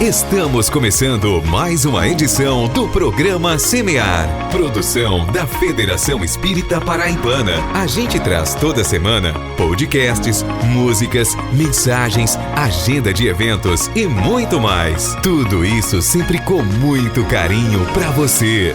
Estamos começando mais uma edição do programa Semear, produção da Federação Espírita Paraibana. A gente traz toda semana podcasts, músicas, mensagens, agenda de eventos e muito mais. Tudo isso sempre com muito carinho para você.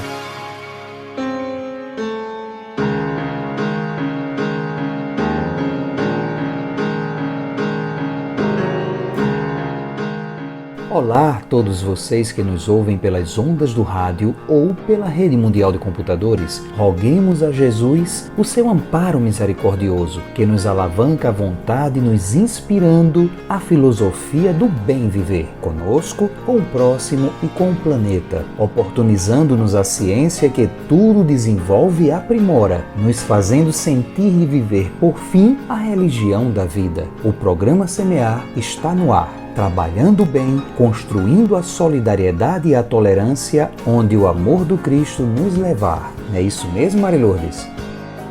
Olá a todos vocês que nos ouvem pelas ondas do rádio ou pela rede mundial de computadores. Roguemos a Jesus o seu amparo misericordioso, que nos alavanca à vontade, nos inspirando a filosofia do bem viver, conosco, com o próximo e com o planeta, oportunizando-nos a ciência que tudo desenvolve e aprimora, nos fazendo sentir e viver, por fim, a religião da vida. O programa Semear está no ar, trabalhando bem, construindo a solidariedade e a tolerância, onde o amor do Cristo nos levar. É isso mesmo, Maria Lourdes?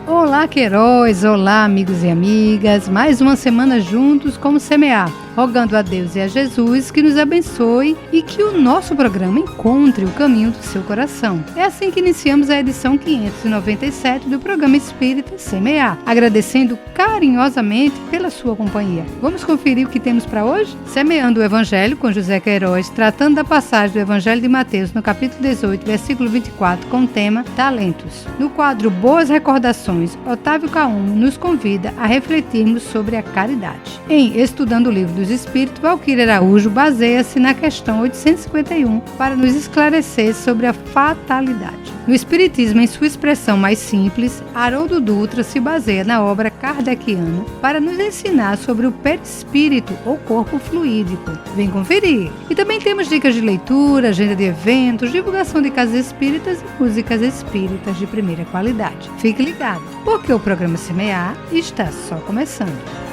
Olá, Queiroz! Olá, amigos e amigas! Mais uma semana juntos como Semear, rogando a Deus e a Jesus que nos abençoe e que o nosso programa encontre o caminho do seu coração. É assim que iniciamos a edição 597 do programa Espírita Semear, agradecendo carinhosamente pela sua companhia. Vamos conferir o que temos para hoje? Semeando o Evangelho com José Queiroz, tratando da passagem do Evangelho de Mateus no capítulo 18, versículo 24, com o tema Talentos. No quadro Boas Recordações, Otávio Caum nos convida a refletirmos sobre a caridade. Em Estudando o Livro dos Espíritos, Valquíria Araújo baseia-se na questão 851 para nos esclarecer sobre a fatalidade. No Espiritismo, em sua expressão mais simples, Haroldo Dutra se baseia na obra kardeciana para nos ensinar sobre o perispírito ou corpo fluídico. Vem conferir! E também temos dicas de leitura, agenda de eventos, divulgação de casas espíritas e músicas espíritas de primeira qualidade. Fique ligado, porque o programa Semear está só começando.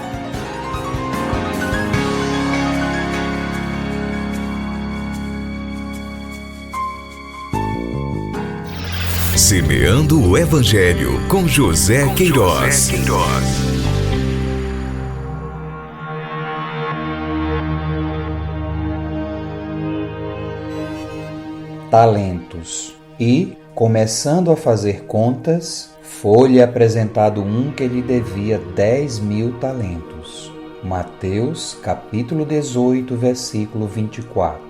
Semeando o Evangelho com José Queiroz. Talentos. E, começando a fazer contas, foi-lhe apresentado um que lhe devia 10.000 talentos. Mateus, capítulo 18, versículo 24.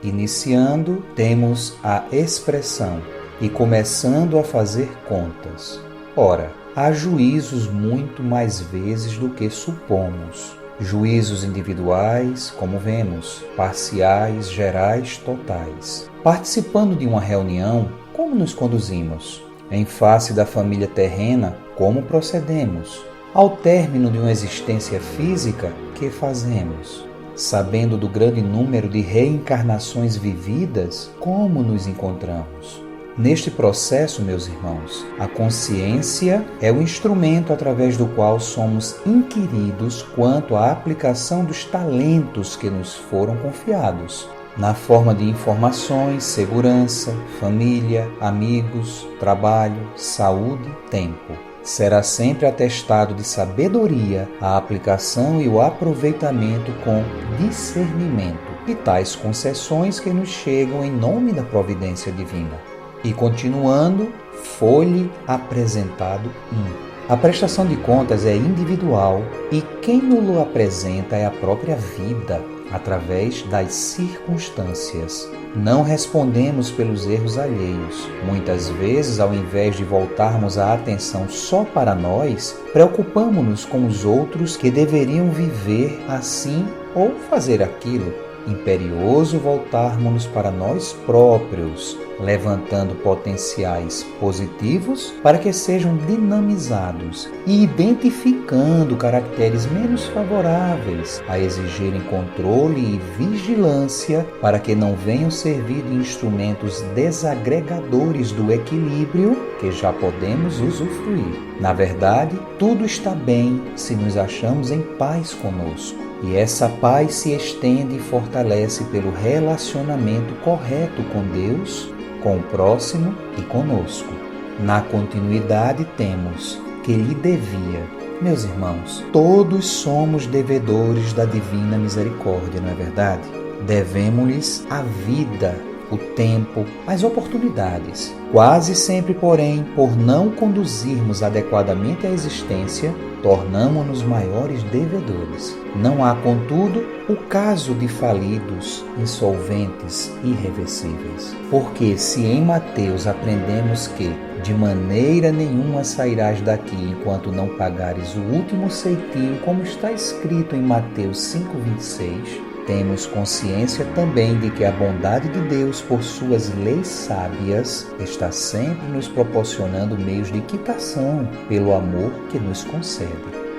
Iniciando, temos a expressão e começando a fazer contas. Ora, há juízos muito mais vezes do que supomos. Juízos individuais, como vemos, parciais, gerais, totais. Participando de uma reunião, como nos conduzimos? Em face da família terrena, como procedemos? Ao término de uma existência física, que fazemos? Sabendo do grande número de reencarnações vividas, como nos encontramos? Neste processo, meus irmãos, a consciência é o instrumento através do qual somos inquiridos quanto à aplicação dos talentos que nos foram confiados, na forma de informações, segurança, família, amigos, trabalho, saúde, tempo. Será sempre atestado de sabedoria a aplicação e o aproveitamento com discernimento de tais concessões que nos chegam em nome da providência divina. E continuando, foi-lhe apresentado um. A prestação de contas é individual e quem nos apresenta é a própria vida, através das circunstâncias. Não respondemos pelos erros alheios. Muitas vezes, ao invés de voltarmos a atenção só para nós, preocupamos-nos com os outros que deveriam viver assim ou fazer aquilo. Imperioso voltarmos-nos para nós próprios, levantando potenciais positivos para que sejam dinamizados e identificando caracteres menos favoráveis a exigirem controle e vigilância para que não venham servir de instrumentos desagregadores do equilíbrio que já podemos usufruir. Na verdade, tudo está bem se nos achamos em paz conosco. E essa paz se estende e fortalece pelo relacionamento correto com Deus, com o próximo e conosco. Na continuidade temos que lhe devia. Meus irmãos, todos somos devedores da divina misericórdia, não é verdade? Devemos-lhes a vida, o tempo, as oportunidades. Quase sempre, porém, por não conduzirmos adequadamente a existência, tornamo-nos maiores devedores. Não há, contudo, o caso de falidos, insolventes, irreversíveis. Porque se em Mateus aprendemos que de maneira nenhuma sairás daqui enquanto não pagares o último ceitil, como está escrito em Mateus 5,26, temos consciência também de que a bondade de Deus, por suas leis sábias, está sempre nos proporcionando meios de quitação pelo amor que nos concede.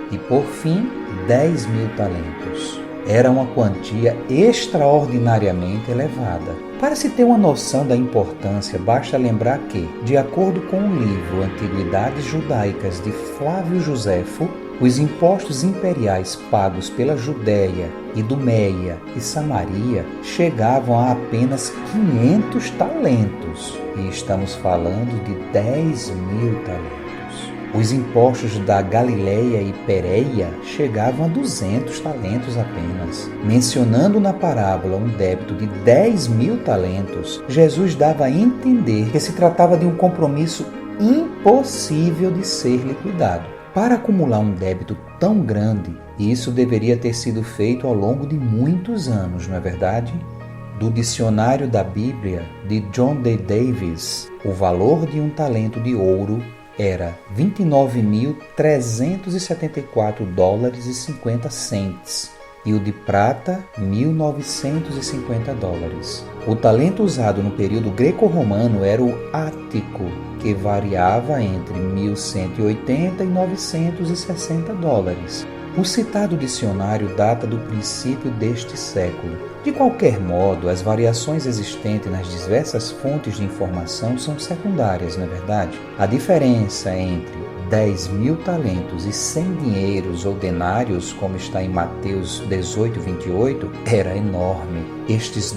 E por fim, 10.000 talentos. Era uma quantia extraordinariamente elevada. Para se ter uma noção da importância, basta lembrar que, de acordo com o livro Antiguidades Judaicas de Flávio Joséfo, os impostos imperiais pagos pela Judéia, Idumeia e Samaria chegavam a apenas 500 talentos. E estamos falando de 10.000 talentos. Os impostos da Galileia e Pérea chegavam a 200 talentos apenas. Mencionando na parábola um débito de 10.000 talentos, Jesus dava a entender que se tratava de um compromisso impossível de ser liquidado. Para acumular um débito tão grande, isso deveria ter sido feito ao longo de muitos anos, não é verdade? Do dicionário da Bíblia, de John D. Davis, o valor de um talento de ouro era $29.374,50 e o de prata, $1.950. O talento usado no período greco-romano era o ático, que variava entre $1.180 e $960. O citado dicionário data do princípio deste século. De qualquer modo, as variações existentes nas diversas fontes de informação são secundárias, não é verdade? A diferença entre 10.000 talentos e 100 dinheiros ou denários, como está em Mateus 18:28, era enorme. Esses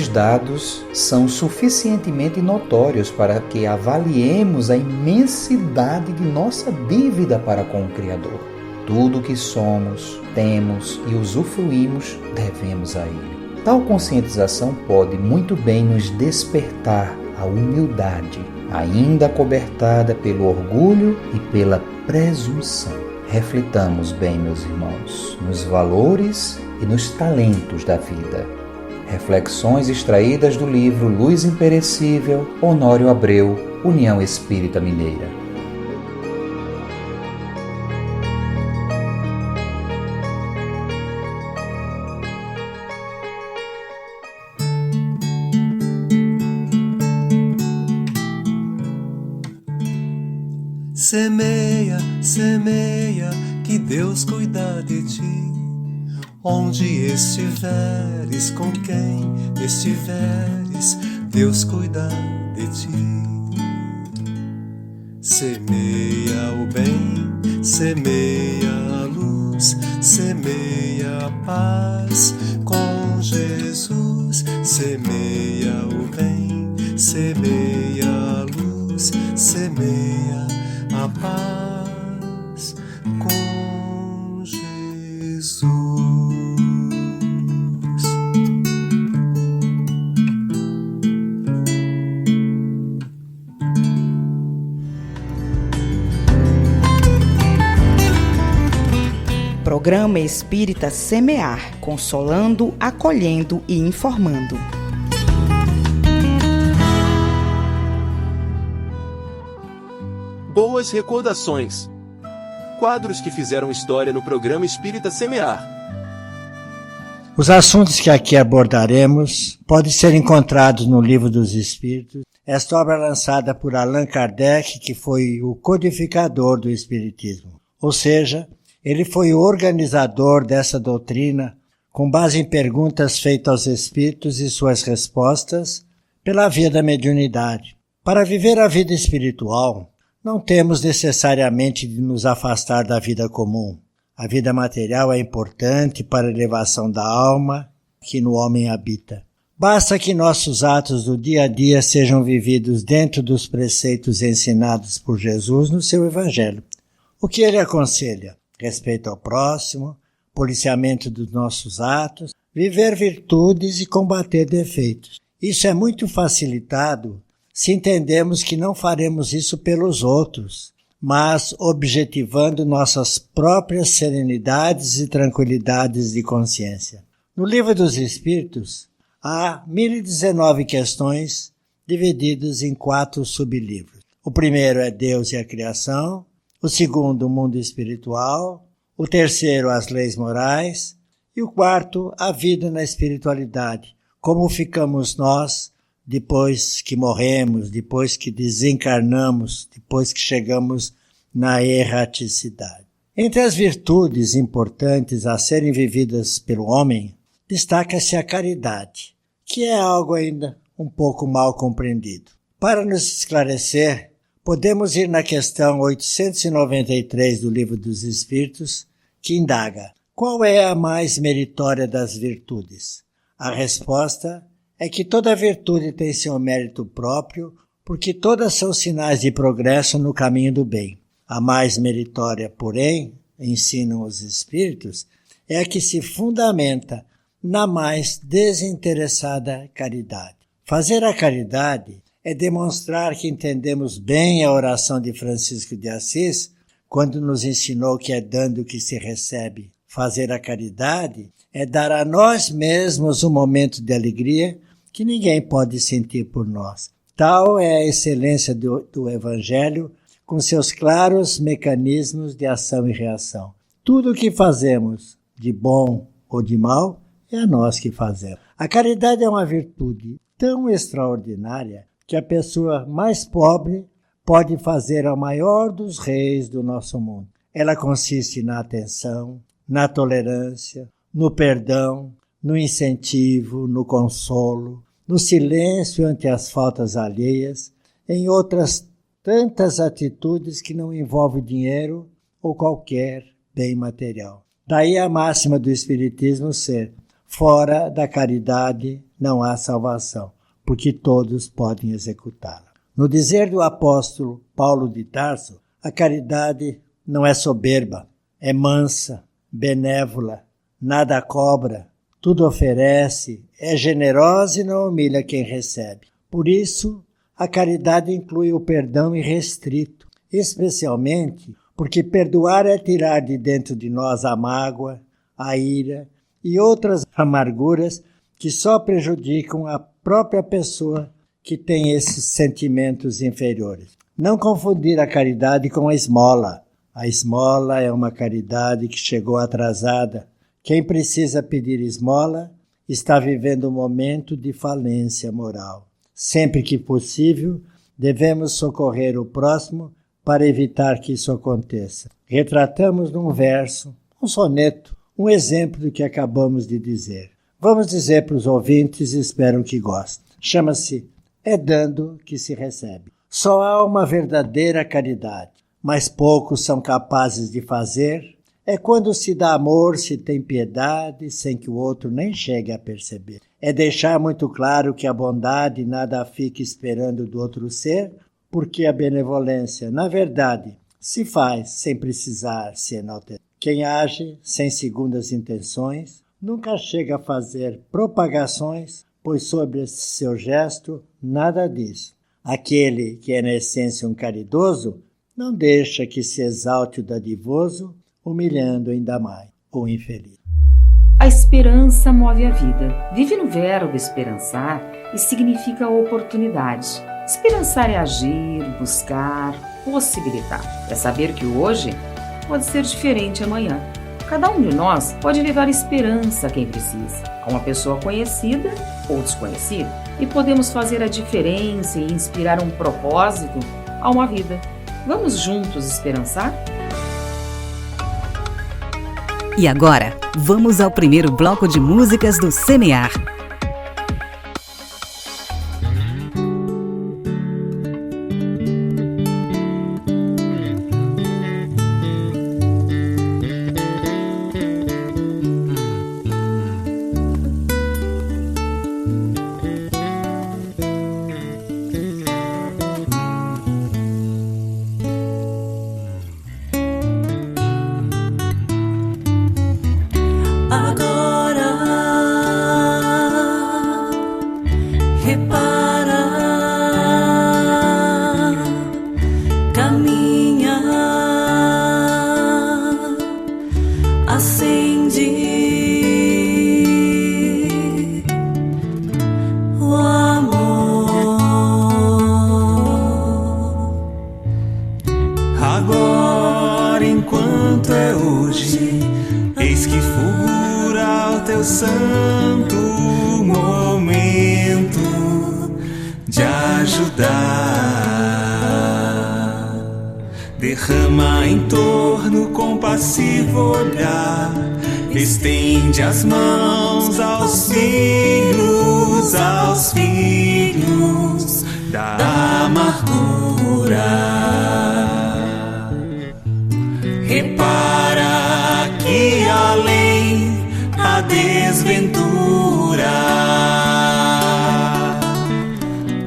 dados são suficientemente notórios para que avaliemos a imensidade de nossa dívida para com o Criador. Tudo o que somos, temos e usufruímos, devemos a Ele. Tal conscientização pode muito bem nos despertar a humildade, ainda acobertada pelo orgulho e pela presunção. Reflitamos bem, meus irmãos, nos valores e nos talentos da vida. Reflexões extraídas do livro Luz Imperecível, Honório Abreu, União Espírita Mineira. Semeia, semeia, que Deus cuida de ti. Onde estiveres, com quem estiveres, Deus cuida de ti. Semeia o bem, semeia a luz, semeia a paz com Jesus. Semeia o bem, semeia a luz, semeia a paz com Jesus. Programa Espírita Semear, consolando, acolhendo e informando. Boas recordações. Quadros que fizeram história no programa Espírita Semear. Os assuntos que aqui abordaremos podem ser encontrados no Livro dos Espíritos. Esta obra é lançada por Allan Kardec, que foi o codificador do Espiritismo. Ou seja, ele foi o organizador dessa doutrina com base em perguntas feitas aos Espíritos e suas respostas pela via da mediunidade. Para viver a vida espiritual, não temos necessariamente de nos afastar da vida comum. A vida material é importante para a elevação da alma que no homem habita. Basta que nossos atos do dia a dia sejam vividos dentro dos preceitos ensinados por Jesus no seu Evangelho. O que ele aconselha? Respeito ao próximo, policiamento dos nossos atos, viver virtudes e combater defeitos. Isso é muito facilitado se entendemos que não faremos isso pelos outros, mas objetivando nossas próprias serenidades e tranquilidades de consciência. No Livro dos Espíritos, há 1019 questões divididas em 4 sublivros. O primeiro é Deus e a Criação, o segundo, o mundo espiritual, o terceiro, as leis morais, e o quarto, a vida na espiritualidade. Como ficamos nós depois que morremos, depois que desencarnamos, depois que chegamos na erraticidade. Entre as virtudes importantes a serem vividas pelo homem, destaca-se a caridade, que é algo ainda um pouco mal compreendido. Para nos esclarecer, podemos ir na questão 893 do Livro dos Espíritos, que indaga: qual é a mais meritória das virtudes? A resposta é que toda virtude tem seu mérito próprio, porque todas são sinais de progresso no caminho do bem. A mais meritória, porém, ensinam os Espíritos, é a que se fundamenta na mais desinteressada caridade. Fazer a caridade é demonstrar que entendemos bem a oração de Francisco de Assis, quando nos ensinou que é dando que se recebe. Fazer a caridade é dar a nós mesmos um momento de alegria que ninguém pode sentir por nós. Tal é a excelência do Evangelho, com seus claros mecanismos de ação e reação. Tudo o que fazemos, de bom ou de mal, é a nós que fazemos. A caridade é uma virtude tão extraordinária que a pessoa mais pobre pode fazer ao maior dos reis do nosso mundo. Ela consiste na atenção, na tolerância, no perdão, no incentivo, no consolo, no silêncio ante as faltas alheias, em outras tantas atitudes que não envolvem dinheiro ou qualquer bem material. Daí a máxima do Espiritismo ser: fora da caridade não há salvação, porque todos podem executá-la. No dizer do apóstolo Paulo de Tarso, a caridade não é soberba, é mansa, benévola, nada cobra, tudo oferece, é generosa e não humilha quem recebe. Por isso, a caridade inclui o perdão irrestrito, especialmente porque perdoar é tirar de dentro de nós a mágoa, a ira e outras amarguras que só prejudicam a própria pessoa que tem esses sentimentos inferiores. Não confundir a caridade com a esmola. A esmola é uma caridade que chegou atrasada. Quem precisa pedir esmola está vivendo um momento de falência moral. Sempre que possível, devemos socorrer o próximo para evitar que isso aconteça. Retratamos num verso, um soneto, um exemplo do que acabamos de dizer. Vamos dizer para os ouvintes e espero que gostem. Chama-se É Dando que se Recebe. Só há uma verdadeira caridade, mas poucos são capazes de fazer. É quando se dá amor, se tem piedade, sem que o outro nem chegue a perceber. É deixar muito claro que a bondade nada fica esperando do outro ser, porque a benevolência, na verdade, se faz sem precisar se enaltecer. Quem age sem segundas intenções nunca chega a fazer propagações, pois sobre esse seu gesto nada diz. Aquele que é na essência um caridoso não deixa que se exalte o dadivoso, humilhando ainda mais o infeliz. A esperança move a vida. Vive no verbo esperançar e significa oportunidade. Esperançar é agir, buscar, possibilitar. É saber que o hoje pode ser diferente amanhã. Cada um de nós pode levar esperança a quem precisa, a uma pessoa conhecida ou desconhecida, e podemos fazer a diferença e inspirar um propósito a uma vida. Vamos juntos esperançar? E agora, vamos ao primeiro bloco de músicas do Semear. Agora derrama em torno compassivo olhar, estende as mãos aos filhos da amargura. Repara que além a desventura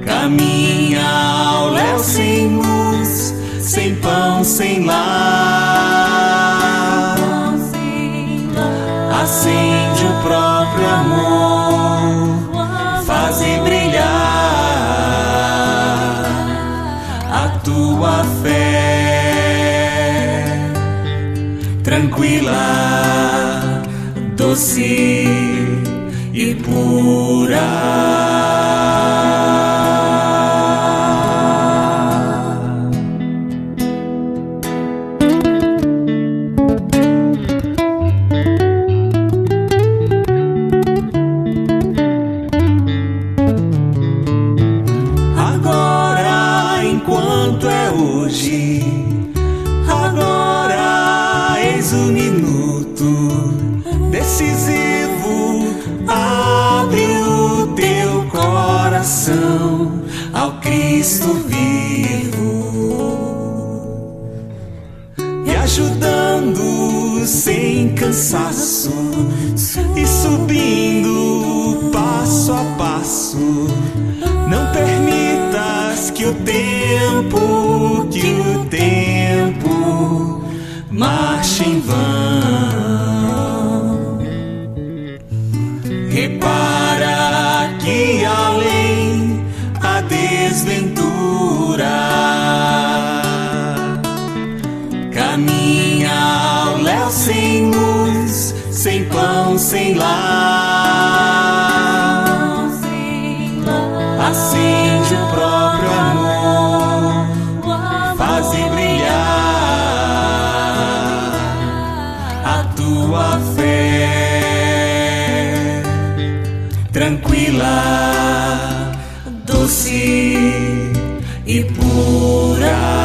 caminha ao léu sem luz, sem pão, sem lar. Acende o próprio amor, faze brilhar a tua fé, tranquila, doce e pura. Agora eis o minuto decisivo, abre o teu coração ao Cristo vivo, e ajudando sem cansaço e subindo passo a passo, não permitas que o tempo marche em vão. Repara que além a desventura caminha ao léu sem luz, sem pão, sem lar. Acende o próprio amor, faze brilhar a tua fé, tranquila, doce e pura.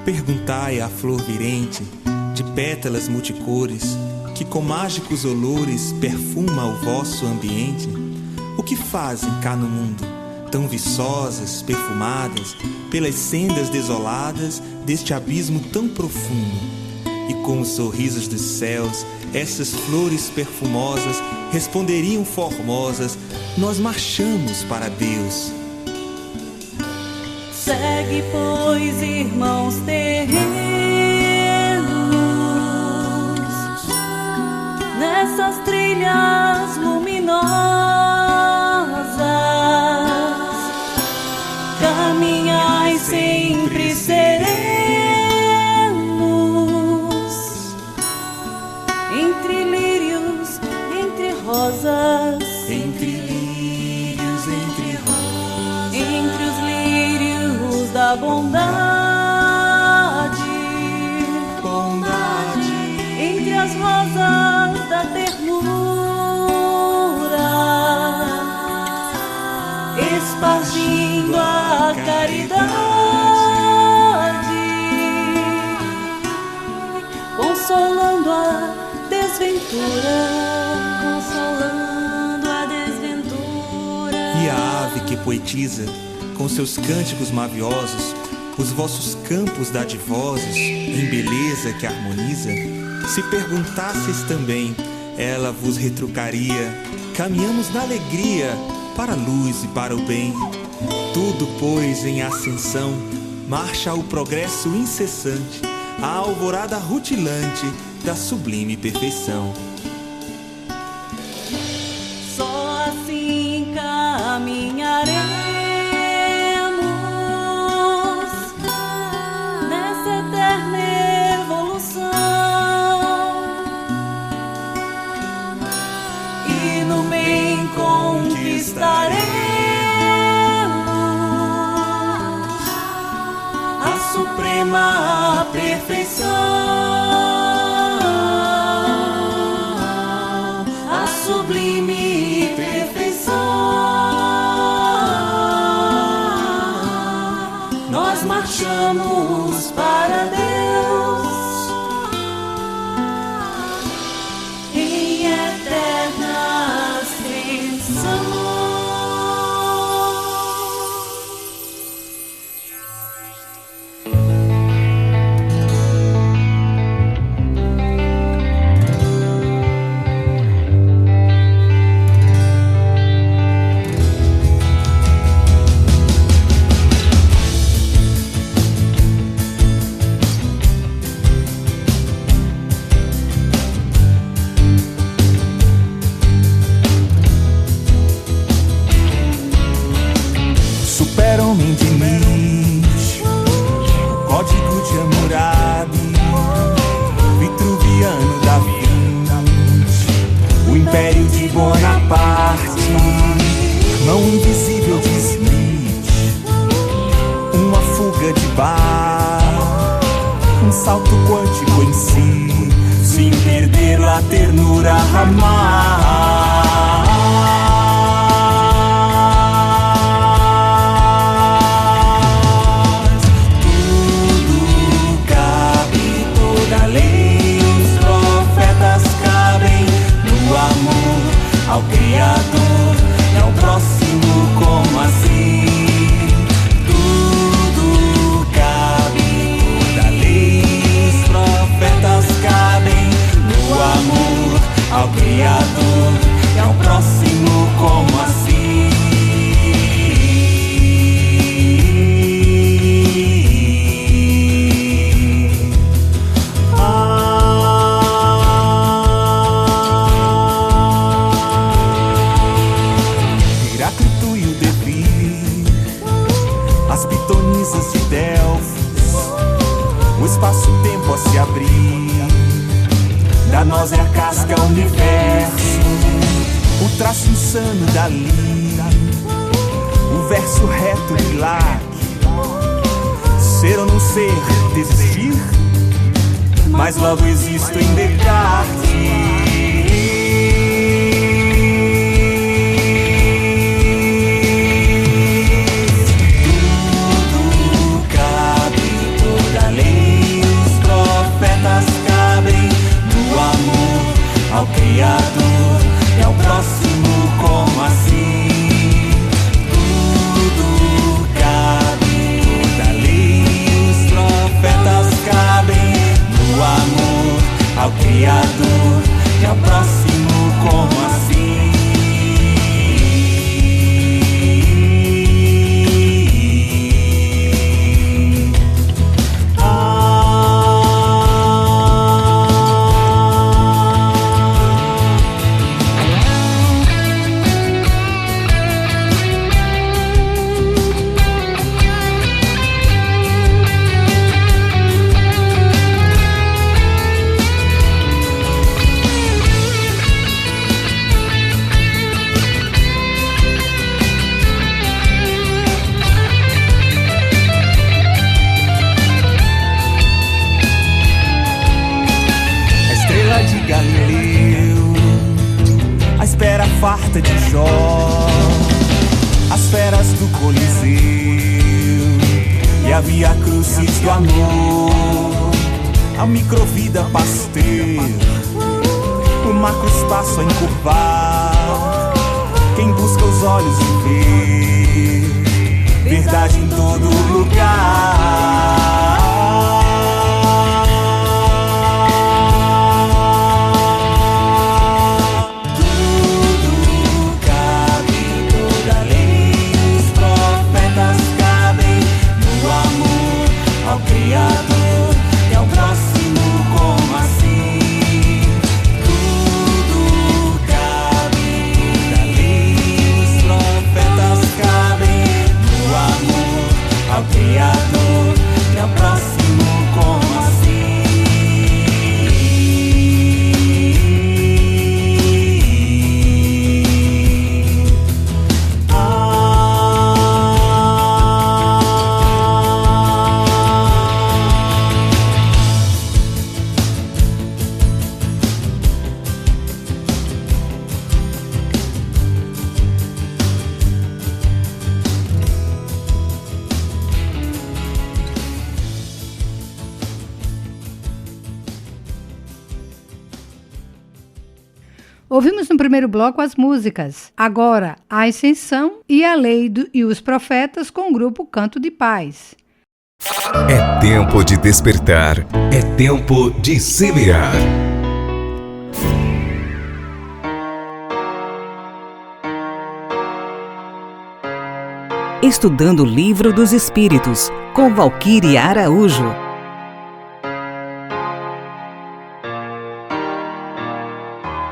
Perguntai à flor virente, de pétalas multicores, que com mágicos olores perfuma o vosso ambiente. O que fazem cá no mundo, tão viçosas, perfumadas, pelas sendas desoladas deste abismo tão profundo? E com os sorrisos dos céus, essas flores perfumosas responderiam formosas: nós marchamos para Deus. Segue, pois, irmãos terrenos, nessas trilhas luminosas, caminhai sempre serenos, entre lírios, entre rosas, entre lírios, entre rosas, entre os lírios da bondade, entre as rosas da ternura, espargindo a caridade, consolando a desventura, consolando a desventura. E a ave que poetiza, com seus cânticos maviosos, os vossos campos dadivosos, em beleza que harmoniza, se perguntasseis também, ela vos retrucaria: caminhamos na alegria, para a luz e para o bem. Tudo, pois, em ascensão, marcha o progresso incessante, a alvorada rutilante da sublime perfeição. Só assim caminharemos nessa eterna evolução, e no bem conquistaremos a suprema perfeição, a sublime perfeição. Nós marchamos para Deus em eterna ascensão. Super-homem de Nietzsche, código de Hammurabi, vitruviano da Vinci, o império de Bonaparte, mão invisível de Smith, uma fuga de Bach, um salto quântico em si, sem perder a ternura amar. Ao Criador e ao próximo, como assim? Tudo cabe, toda lei, os profetas cabem no amor ao Criador e ao próximo, como assim? De Delfos, o espaço-tempo a se abrir, da nós é a casca universo, o traço insano dali, o verso reto de Laque, ser ou não ser, desistir, mas logo existo em Descartes. Lei festa de Jó, as feras do Coliseu e a Via Crucis do amor, a microvida Pasteur, o macroespaço a encurvar. Quem busca os olhos e vê verdade em todo lugar. Criador, e ao próximo como assim? Tudo cabe, da lei os profetas cabem, no amor ao Criador, e ao próximo como assim? Ouvimos no primeiro bloco as músicas Agora, a Ascensão e a Lei e os Profetas com o grupo Canto de Paz. É tempo de despertar, é tempo de semear. Estudando o Livro dos Espíritos, com Valquíria Araújo.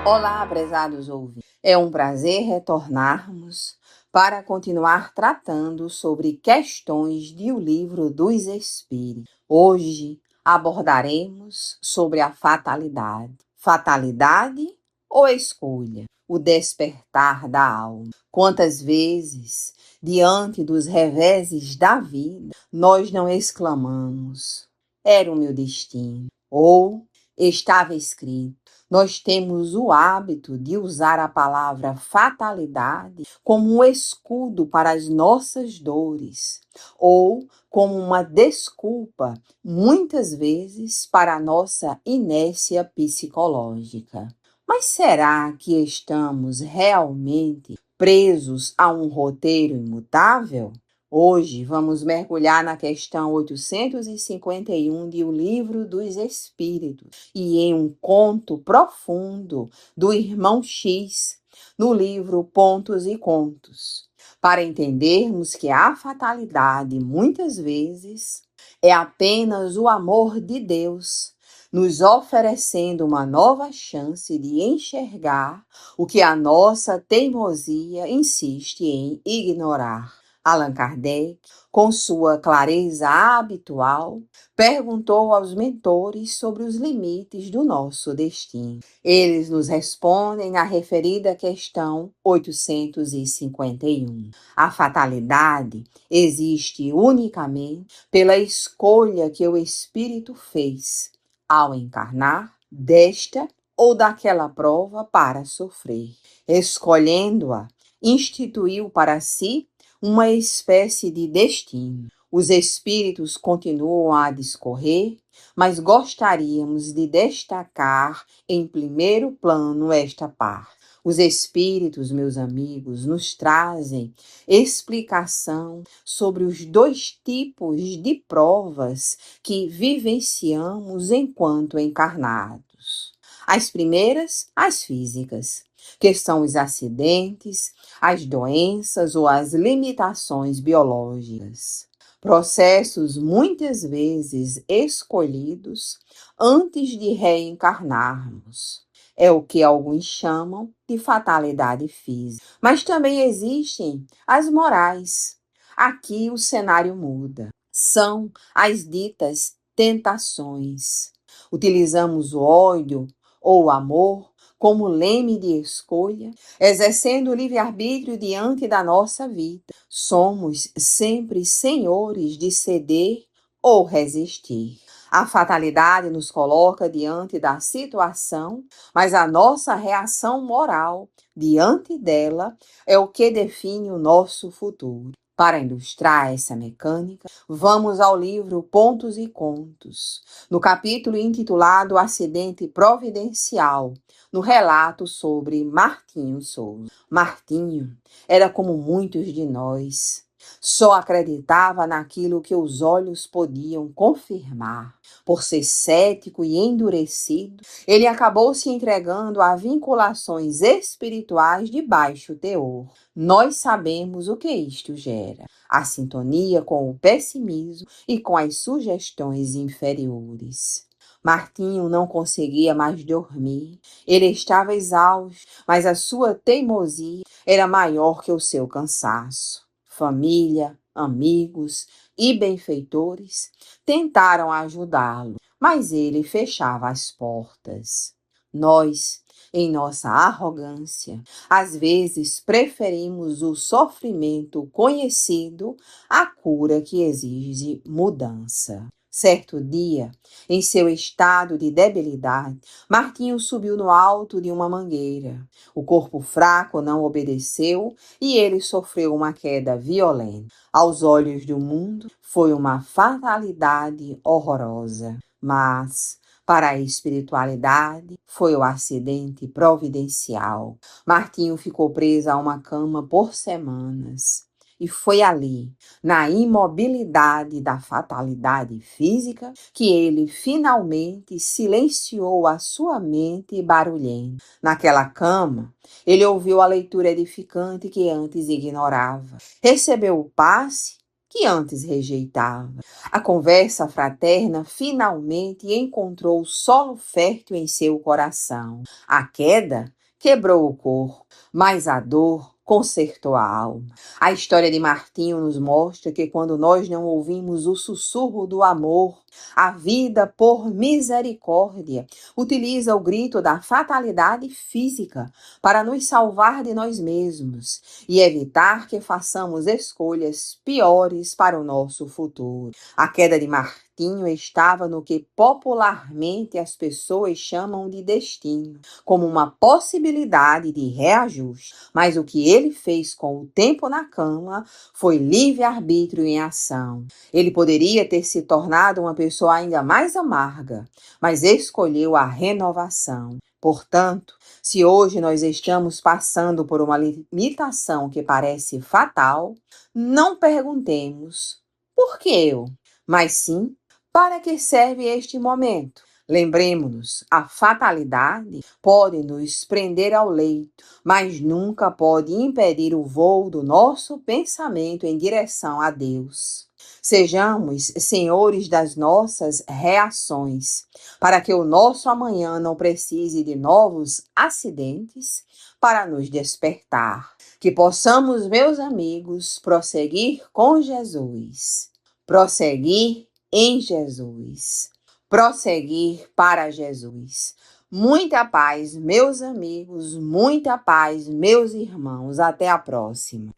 Olá, prezados ouvintes. É um prazer retornarmos para continuar tratando sobre questões de O Livro dos Espíritos. Hoje abordaremos sobre a fatalidade. Fatalidade ou escolha? O despertar da alma. Quantas vezes, diante dos reveses da vida, nós não exclamamos: era o meu destino, ou estava escrito. Nós temos o hábito de usar a palavra fatalidade como um escudo para as nossas dores, ou como uma desculpa, muitas vezes, para a nossa inércia psicológica. Mas será que estamos realmente presos a um roteiro imutável? Hoje vamos mergulhar na questão 851 de O Livro dos Espíritos e em um conto profundo do Irmão X, no livro Pontos e Contos, para entendermos que a fatalidade, muitas vezes, é apenas o amor de Deus, nos oferecendo uma nova chance de enxergar o que a nossa teimosia insiste em ignorar. Allan Kardec, com sua clareza habitual, perguntou aos mentores sobre os limites do nosso destino. Eles nos respondem na referida questão 851. A fatalidade existe unicamente pela escolha que o espírito fez ao encarnar desta ou daquela prova para sofrer. Escolhendo-a, instituiu para si uma espécie de destino. Os espíritos continuam a discorrer, mas gostaríamos de destacar em primeiro plano esta parte. Os espíritos, meus amigos, nos trazem explicação sobre os dois tipos de provas que vivenciamos enquanto encarnados. As primeiras, as físicas, que são os acidentes, as doenças ou as limitações biológicas. Processos muitas vezes escolhidos antes de reencarnarmos. É o que alguns chamam de fatalidade física. Mas também existem as morais. Aqui o cenário muda. São as ditas tentações. Utilizamos o ódio ou o amor como leme de escolha, exercendo o livre-arbítrio diante da nossa vida. Somos sempre senhores de ceder ou resistir. A fatalidade nos coloca diante da situação, mas a nossa reação moral diante dela é o que define o nosso futuro. Para ilustrar essa mecânica, vamos ao livro Pontos e Contos, no capítulo intitulado Acidente Providencial, no relato sobre Martinho Souza. Martinho era como muitos de nós, só acreditava naquilo que os olhos podiam confirmar. Por ser cético e endurecido, ele acabou se entregando a vinculações espirituais de baixo teor. Nós sabemos o que isto gera: a sintonia com o pessimismo e com as sugestões inferiores. Martinho não conseguia mais dormir. Ele estava exausto, mas a sua teimosia era maior que o seu cansaço. Família, amigos e benfeitores tentaram ajudá-lo, mas ele fechava as portas. Nós, em nossa arrogância, às vezes preferimos o sofrimento conhecido à cura que exige mudança. Certo dia, em seu estado de debilidade, Martinho subiu no alto de uma mangueira. O corpo fraco não obedeceu e ele sofreu uma queda violenta. Aos olhos do mundo, foi uma fatalidade horrorosa, mas para a espiritualidade, foi o acidente providencial. Martinho ficou preso a uma cama por semanas. E foi ali, na imobilidade da fatalidade física, que ele finalmente silenciou a sua mente barulhenta. Naquela cama, ele ouviu a leitura edificante que antes ignorava. Recebeu o passe que antes rejeitava. A conversa fraterna finalmente encontrou solo fértil em seu coração. A queda quebrou o corpo, mas a dor consertou a alma. A história de Martinho nos mostra que quando nós não ouvimos o sussurro do amor, a vida, por misericórdia, utiliza o grito da fatalidade física para nos salvar de nós mesmos e evitar que façamos escolhas piores para o nosso futuro. A queda de Martinho estava no que popularmente as pessoas chamam de destino, como uma possibilidade de reajuste. Mas o que ele fez com o tempo na cama foi livre-arbítrio em ação. Ele poderia ter se tornado uma pessoa ainda mais amarga, mas escolheu a renovação. Portanto, se hoje nós estamos passando por uma limitação que parece fatal, não perguntemos por que eu, mas sim para que serve este momento. Lembremos-nos, a fatalidade pode nos prender ao leito, mas nunca pode impedir o voo do nosso pensamento em direção a Deus. Sejamos senhores das nossas reações, para que o nosso amanhã não precise de novos acidentes para nos despertar. Que possamos, meus amigos, prosseguir com Jesus, prosseguir em Jesus, prosseguir para Jesus. Muita paz, meus amigos, muita paz, meus irmãos. Até a próxima.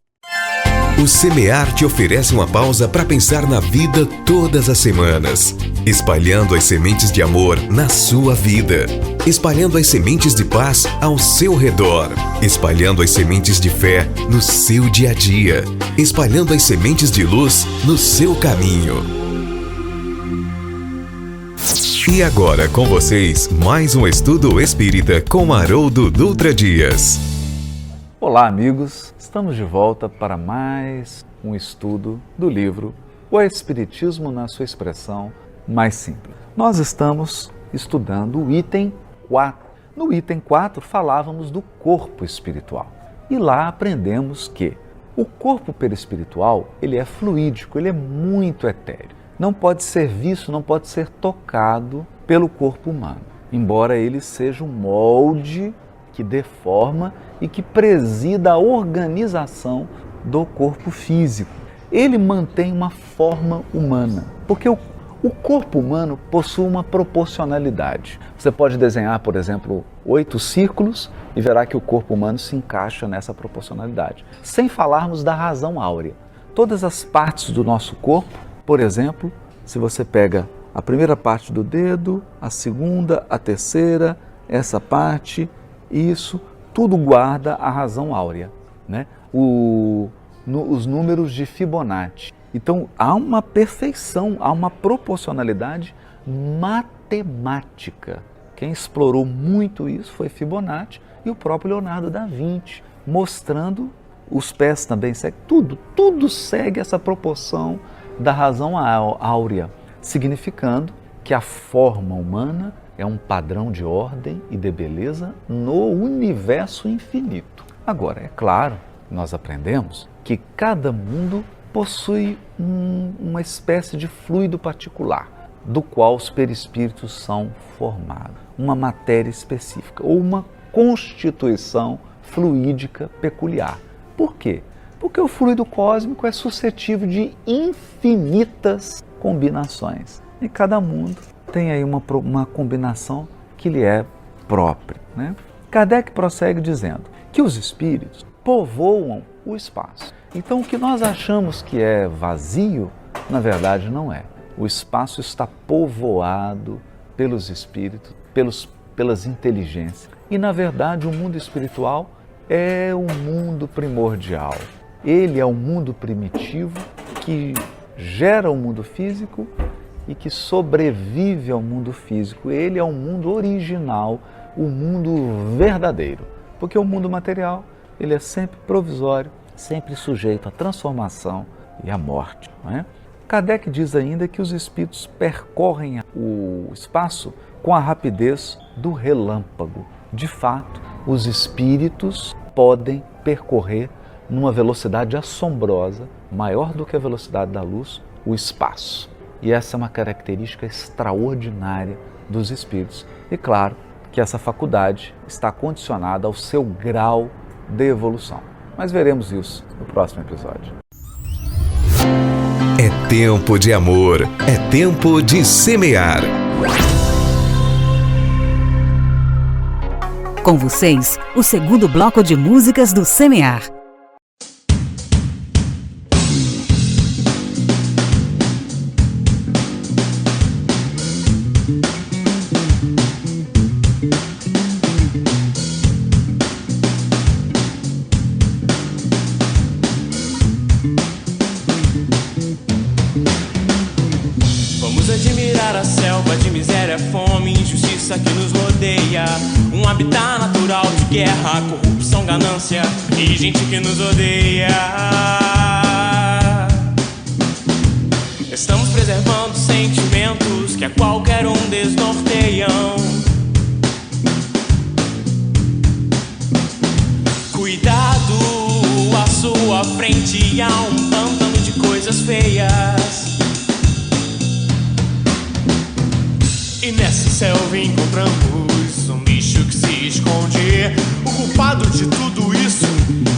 O Semear te oferece uma pausa para pensar na vida todas as semanas, espalhando as sementes de amor na sua vida, espalhando as sementes de paz ao seu redor, espalhando as sementes de fé no seu dia a dia, espalhando as sementes de luz no seu caminho. E agora com vocês, mais um estudo espírita com Haroldo Dutra Dias. Olá, amigos! Estamos de volta para mais um estudo do livro O Espiritismo na sua expressão mais simples. Nós estamos estudando o item 4. No item 4 falávamos do corpo espiritual. E lá aprendemos que o corpo perispiritual, ele é fluídico, ele é muito etéreo. Não pode ser visto, não pode ser tocado pelo corpo humano, embora ele seja um molde que dê forma e que presida a organização do corpo físico. Ele mantém uma forma humana, porque o corpo humano possui uma proporcionalidade. Você pode desenhar, por exemplo, 8 círculos e verá que o corpo humano se encaixa nessa proporcionalidade. Sem falarmos da razão áurea. Todas as partes do nosso corpo, por exemplo, se você pega a primeira parte do dedo, a segunda, a terceira, essa parte, isso tudo guarda a razão áurea, né? Os números de Fibonacci. Então há uma perfeição, há uma proporcionalidade matemática. Quem explorou muito isso foi Fibonacci e o próprio Leonardo da Vinci, mostrando os pés também seguem, tudo segue essa proporção da razão áurea, significando que a forma humana é um padrão de ordem e de beleza no universo infinito. Agora, é claro, nós aprendemos que cada mundo possui uma espécie de fluido particular, do qual os perispíritos são formados, uma matéria específica ou uma constituição fluídica peculiar. Por quê? Porque o fluido cósmico é suscetível de infinitas combinações e cada mundo tem aí uma combinação que lhe é própria, né? Kardec prossegue dizendo que os espíritos povoam o espaço. Então o que nós achamos que é vazio, na verdade não é. O espaço está povoado pelos espíritos, pelas inteligências. E na verdade o mundo espiritual é o mundo primordial. Ele é o mundo primitivo que gera o mundo físico e que sobrevive ao mundo físico. Ele é o mundo original, o mundo verdadeiro. Porque o mundo material, ele é sempre provisório, sempre sujeito à transformação e à morte, não é? Kardec diz ainda que os espíritos percorrem o espaço com a rapidez do relâmpago. De fato, os espíritos podem percorrer numa velocidade assombrosa, maior do que a velocidade da luz, o espaço. E essa é uma característica extraordinária dos espíritos. E claro que essa faculdade está condicionada ao seu grau de evolução. Mas veremos isso no próximo episódio. É tempo de amor, é tempo de semear. Com vocês, o segundo bloco de músicas do Semear. Vamos admirar a selva de miséria, fome, injustiça que nos rodeia. Um habitat natural de guerra, corrupção, ganância e gente que nos odeia. Estamos preservando sentimentos que a qualquer um desnorteiam. Cuidado, à sua frente há um pântano de coisas feias. E nessa selva encontramos um bicho que se esconde. O culpado de tudo isso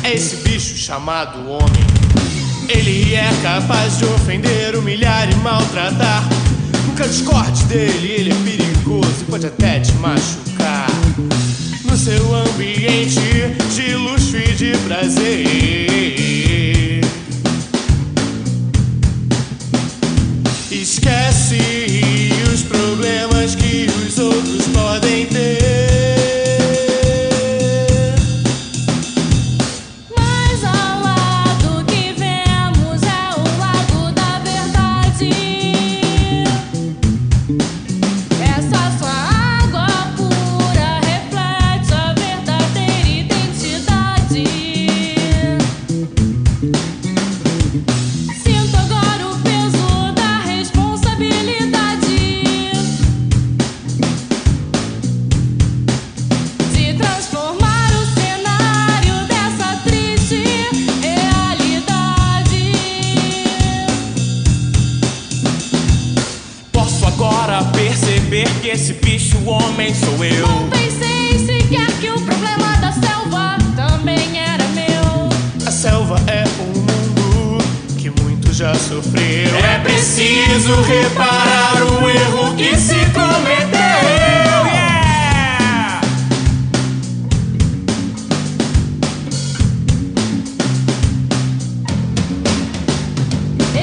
é esse bicho chamado homem. Ele é capaz de ofender, humilhar e maltratar. Nunca discorde dele, ele é perigoso e pode até te machucar. No seu ambiente de luxo e de prazer, esquece os problemas que os outros podem ter. Mas ao lado que vemos é o lado da verdade. Essa sua água pura reflete a verdadeira identidade. Sinto agora o peso da responsabilidade de transformar o cenário dessa triste realidade. Posso agora perceber que esse bicho homem sou eu. Não pensei sequer que o problema da selva também era meu. A selva é um mundo que muito já sofreu. É preciso reparar o erro que se cometeu. Yeah!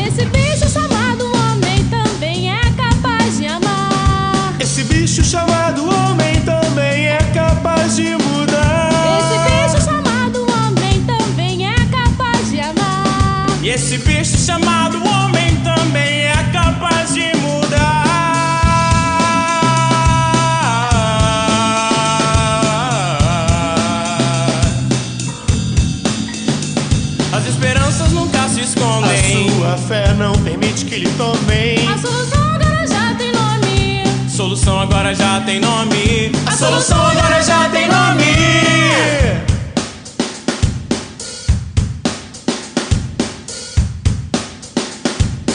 Esse bicho chamado homem também é capaz de amar. Esse bicho chamado homem também é capaz de mudar. Esse esse bicho chamado homem também é capaz de mudar. As esperanças nunca se escondem. A sua fé não permite que lhe tomem. A solução agora já tem nome. Solução agora já tem nome. A solução agora já tem nome.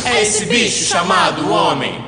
É esse bicho chamado homem.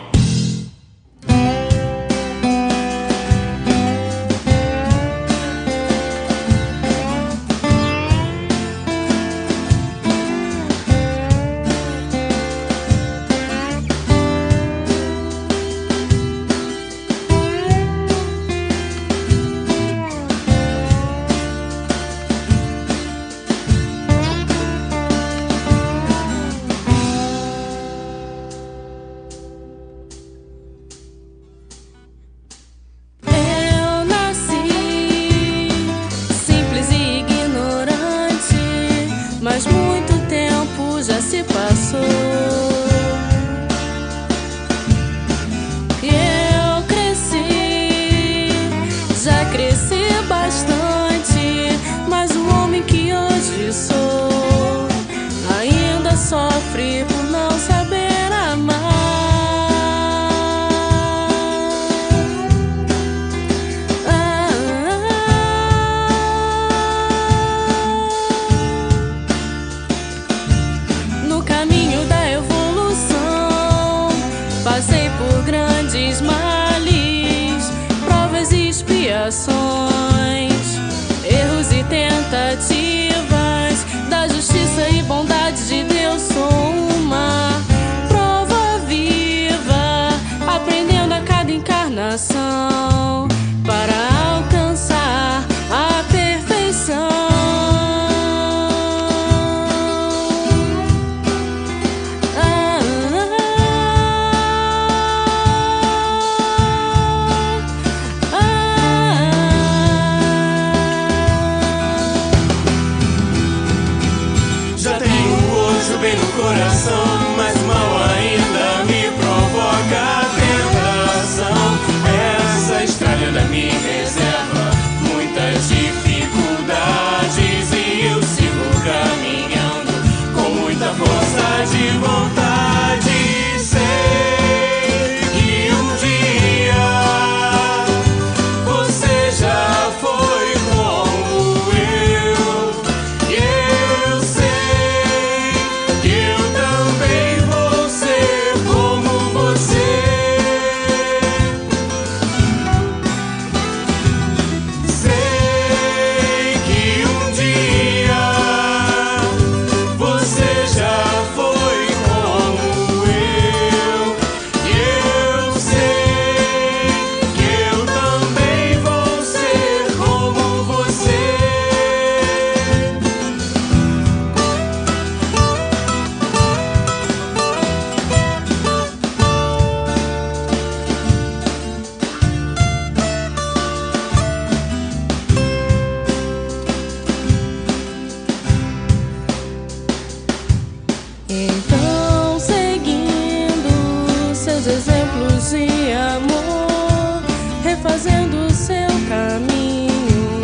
Erros e tentativas da justiça e bondade de Deus. Sou uma prova viva, aprendendo a cada encarnação para alcançar a perfeição. Bem no coração, mas mal ainda me provoca a tentação. Essa estrada da me reserva muitas dificuldades e eu sigo caminhando com muita força de vontade. Sei que um dia você já foi como eu, e eu sei que eu também vou ser como você. Sei que um dia você já foi como eu, e eu sei que eu também vou ser como você. Então, seguindo seus exemplos de amor, refazendo seu caminho,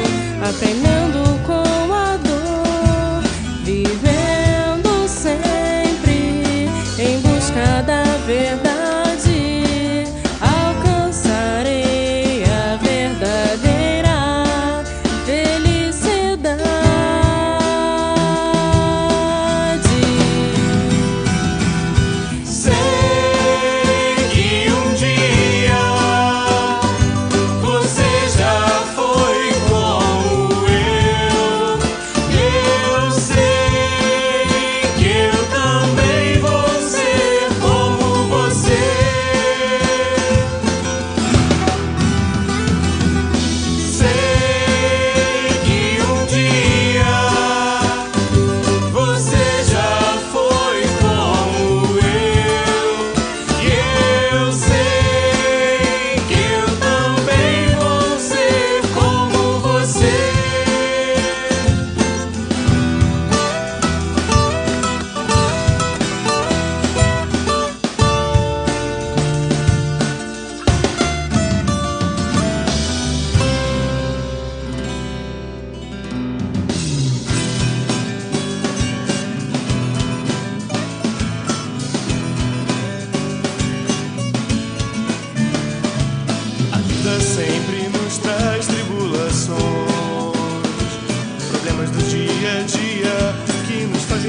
aprendendo com a dor, vivendo sempre em busca da verdade, alcançarei a verdadeira felicidade. Sei que um dia você já foi como eu.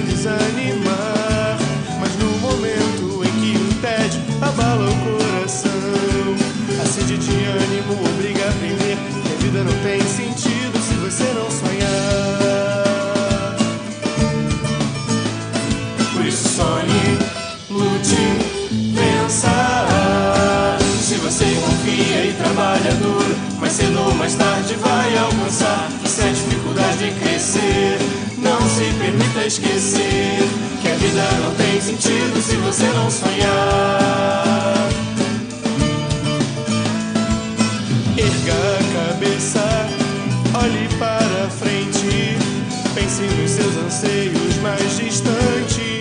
desanimar, mas no momento em que o tédio abala o coração, a sede de ânimo obriga a aprender que a vida não tem sentido se você não sonhar. Por isso sonhe, lute, vença. Se você confia e trabalha duro, mais cedo ou mais tarde vai alcançar. Se a dificuldade crescer, não se permita esquecer que a vida não tem sentido se você não sonhar. Erga a cabeça, olhe para frente, pense nos seus anseios mais distantes.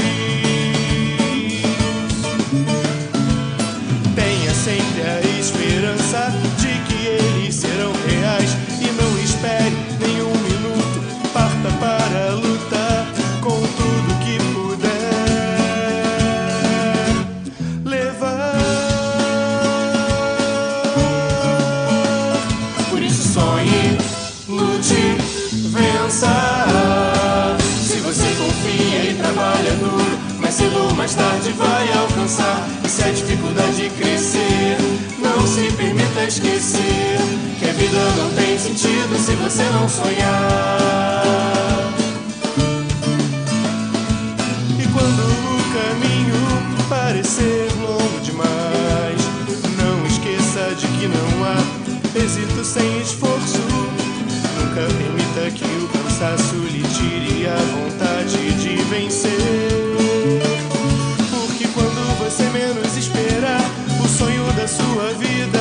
Tenha sempre a esperança de que eles serão reais e não espere nenhum minuto, parta para lutar com tudo que puder levar. Por isso sonhe, lute, vença. Se você confia e trabalha duro, mais cedo ou mais tarde vai alcançar. E se a dificuldade crescer, não se permita esquecer que a vida não tem sentido se você não sonhar. E quando o caminho parecer longo demais, não esqueça de que não há êxito sem esforço. Nunca permita que o cansaço lhe tire a vontade de vencer. Porque quando você menos esperar o sonho da sua vida,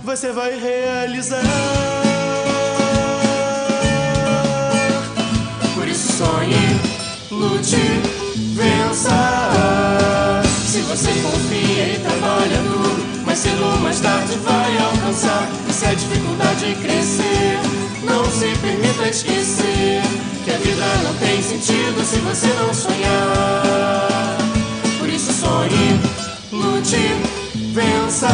você vai realizar. Por isso sonhe, lute, vença. Se você confia e trabalha duro, mais cedo ou mais tarde vai alcançar. E se a dificuldade crescer, não se permita esquecer que a vida não tem sentido se você não sonhar. Por isso sonhe, lute, vença.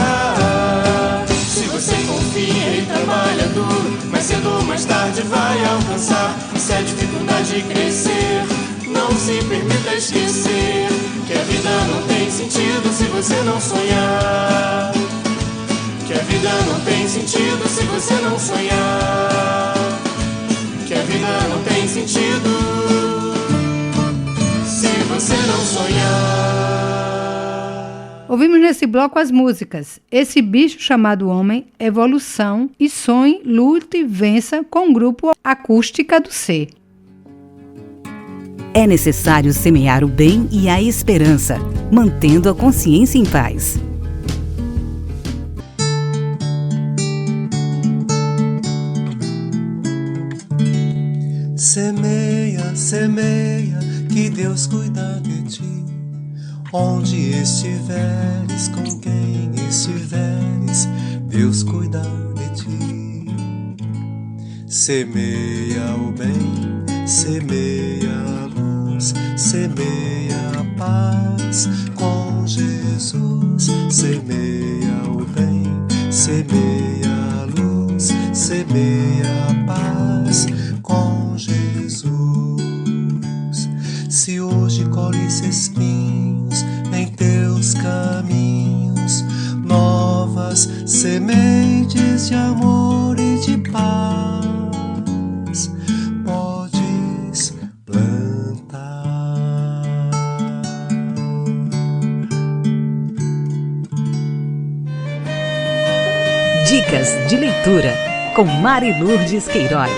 Se você confia e trabalha duro, mais cedo ou mais tarde vai alcançar. E se a dificuldade crescer, não se permita esquecer que a vida não tem sentido se você não sonhar. Que a vida não tem sentido se você não sonhar. Que a vida não tem sentido se você não sonhar. Ouvimos nesse bloco as músicas Esse Bicho Chamado Homem, Evolução e Sonhe, Lute, Vença com o grupo Acústica do Ser. É necessário semear o bem e a esperança, mantendo a consciência em paz. Semeia, semeia, que Deus cuida de ti. Onde estiveres, com quem estiveres, Deus cuida de ti. Semeia o bem, semeia a luz, semeia a paz com Jesus. Semeia o bem, semeia a luz, semeia a paz com Jesus. Se hoje colhes espinhos em teus caminhos, novas sementes de amor e de paz podes plantar. Dicas de leitura com Mari Lourdes Queiroz.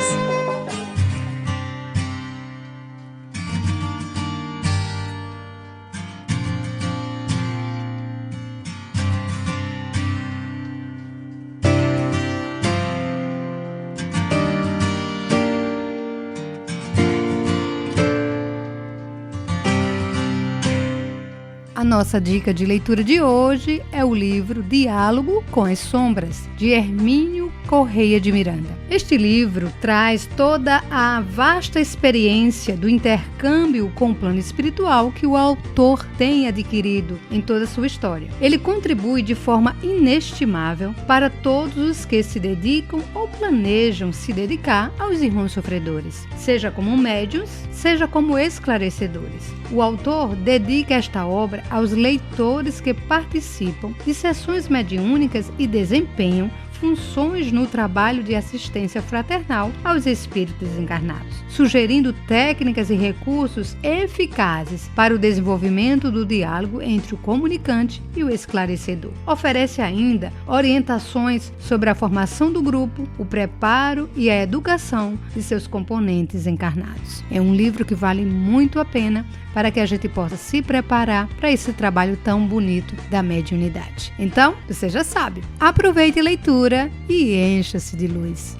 A nossa dica de leitura de hoje é o livro Diálogo com as Sombras, de Hermínio Correia de Miranda. Este livro traz toda a vasta experiência do intercâmbio com o plano espiritual que o autor tem adquirido em toda a sua história. Ele contribui de forma inestimável para todos os que se dedicam ou planejam se dedicar aos irmãos sofredores, seja como médiuns, seja como esclarecedores. O autor dedica esta obra aos leitores que participam de sessões mediúnicas e desempenham funções no trabalho de assistência fraternal aos espíritos encarnados, sugerindo técnicas e recursos eficazes para o desenvolvimento do diálogo entre o comunicante e o esclarecedor. Oferece ainda orientações sobre a formação do grupo, o preparo e a educação de seus componentes encarnados. É um livro que vale muito a pena para que a gente possa se preparar para esse trabalho tão bonito da mediunidade. Então, você já sabe, aproveite a leitura e encha-se de luz.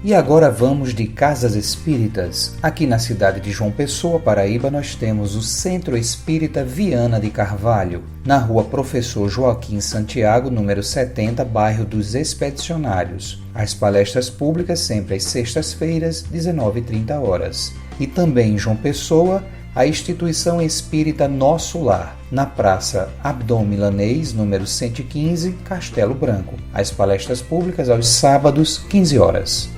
E agora vamos de Casas Espíritas. Aqui na cidade de João Pessoa, Paraíba, nós temos o Centro Espírita Viana de Carvalho, na rua Professor Joaquim Santiago, número 70, bairro dos Expedicionários. As palestras públicas sempre às sextas-feiras, 19h30. E também em João Pessoa, a Instituição Espírita Nosso Lar, na Praça Abdom Milanês, número 115, Castelo Branco. As palestras públicas aos sábados, 15h.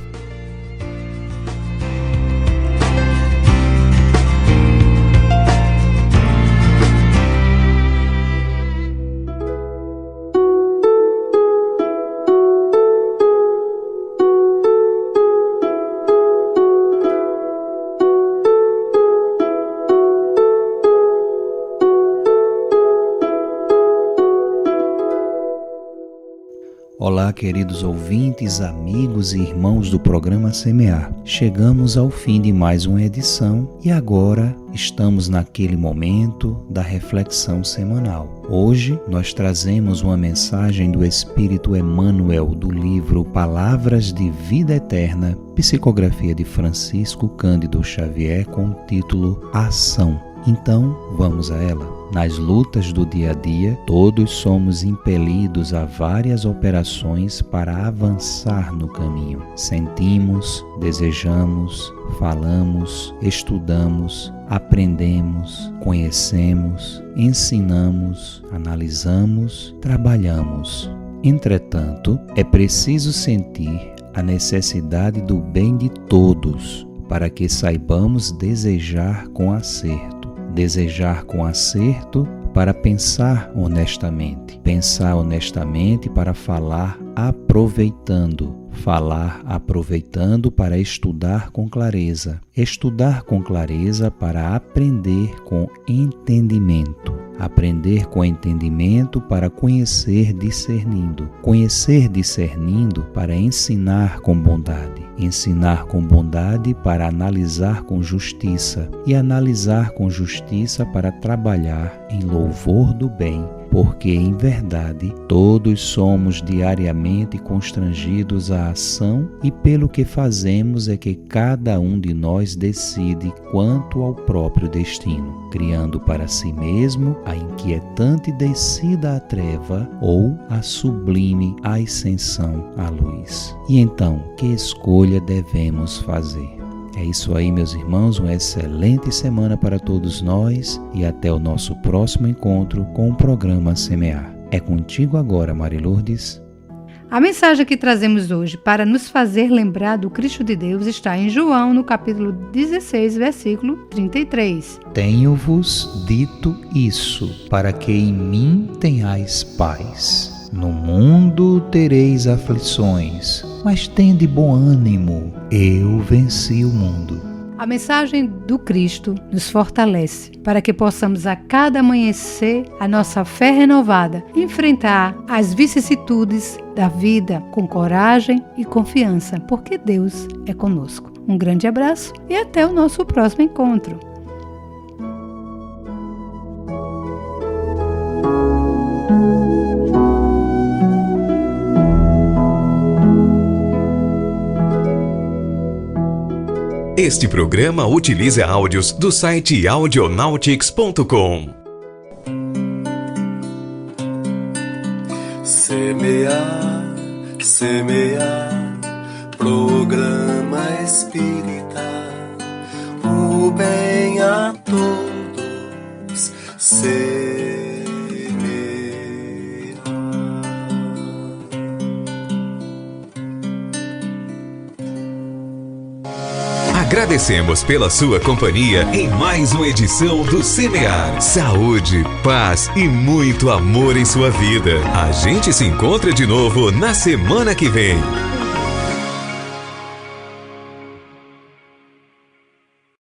Olá, queridos ouvintes, amigos e irmãos do programa Semear. Chegamos ao fim de mais uma edição e agora estamos naquele momento da reflexão semanal. Hoje nós trazemos uma mensagem do Espírito Emmanuel do livro Palavras de Vida Eterna, psicografia de Francisco Cândido Xavier, com o título Ação. Então, vamos a ela. Nas lutas do dia a dia, todos somos impelidos a várias operações para avançar no caminho. Sentimos, desejamos, falamos, estudamos, aprendemos, conhecemos, ensinamos, analisamos, trabalhamos. Entretanto, é preciso sentir a necessidade do bem de todos para que saibamos desejar com acerto. Desejar com acerto para pensar honestamente para falar aproveitando para estudar com clareza para aprender com entendimento para conhecer discernindo para ensinar com bondade para analisar com justiça e analisar com justiça para trabalhar em louvor do bem, porque em verdade todos somos diariamente constrangidos à ação e pelo que fazemos é que cada um de nós decide quanto ao próprio destino, criando para si mesmo a inquietante descida à treva ou a sublime ascensão à luz. E então, que escolha devemos fazer? É isso aí, meus irmãos, uma excelente semana para todos nós e até o nosso próximo encontro com o programa Semear. É contigo agora, Mari Lourdes. A mensagem que trazemos hoje para nos fazer lembrar do Cristo de Deus está em João, no capítulo 16, versículo 33. Tenho-vos dito isso, para que em mim tenhais paz. No mundo tereis aflições, mas tende bom ânimo, eu venci o mundo. A mensagem do Cristo nos fortalece para que possamos a cada amanhecer a nossa fé renovada, enfrentar as vicissitudes da vida com coragem e confiança, porque Deus é conosco. Um grande abraço e até o nosso próximo encontro. Este programa utiliza áudios do site audionautics.com. Semear, semear, programa espírita, o bem a todos semear. Agradecemos pela sua companhia em mais uma edição do Semear. Saúde, paz e muito amor em sua vida. A gente se encontra de novo na semana que vem.